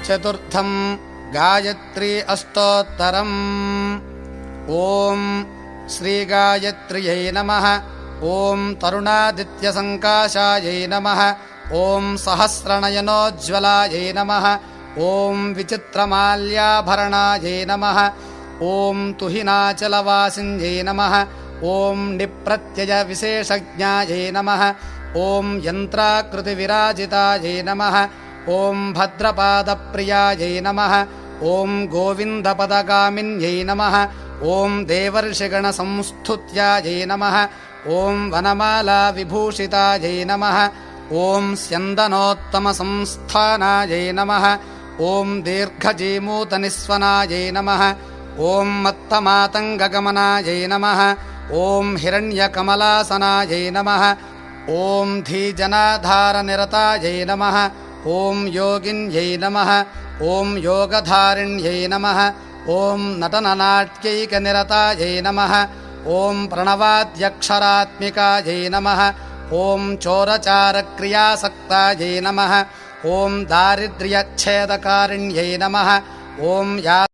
चतुर्थं गायत्री अष्टोत्तरम्। ॐ श्रीगायत्र्यै नमः। ॐ तरुणादित्यसङ्काशायै नमः। ॐ सहस्रनयनोज्ज्वलायै नमः। ॐ विचित्रमाल्याभरणायै नमः। ॐ तुहिनाचलवासिन्यै नमः। ॐ निप्रत्ययविशेषज्ञायै नमः। ॐ यन्त्राकृतिविराजितायै नमः। ॐ भद्रपादप्रियायै नमः। ॐ गोविन्दपदगामिन्यै नमः। ॐ देवर्षिगणसंस्तुत्यायै नमः। ॐ वनमालाविभूषितायै नमः। ॐ स्यन्दनोत्तमसंस्थानायै नमः। ॐ दीर्घजीमूतनिस्वनायै नमः। ॐ मत्तमातङ्गगमनायै नमः। ॐ हिरण्यकमलासनायै नमः। ॐ धीजनाधारनिरतायै नमः। ॐ योगिन्यै नमः। ॐ योगधारिण्यै नमः। ॐ नटननाट्यैकनिरतायै नमः। ॐ प्रणवाद्यक्षरात्मिकायै नमः। ॐ चोरचारक्रियासक्तायै नमः। ॐ दारिद्र्यच्छेदकारिण्यै नमः। ॐ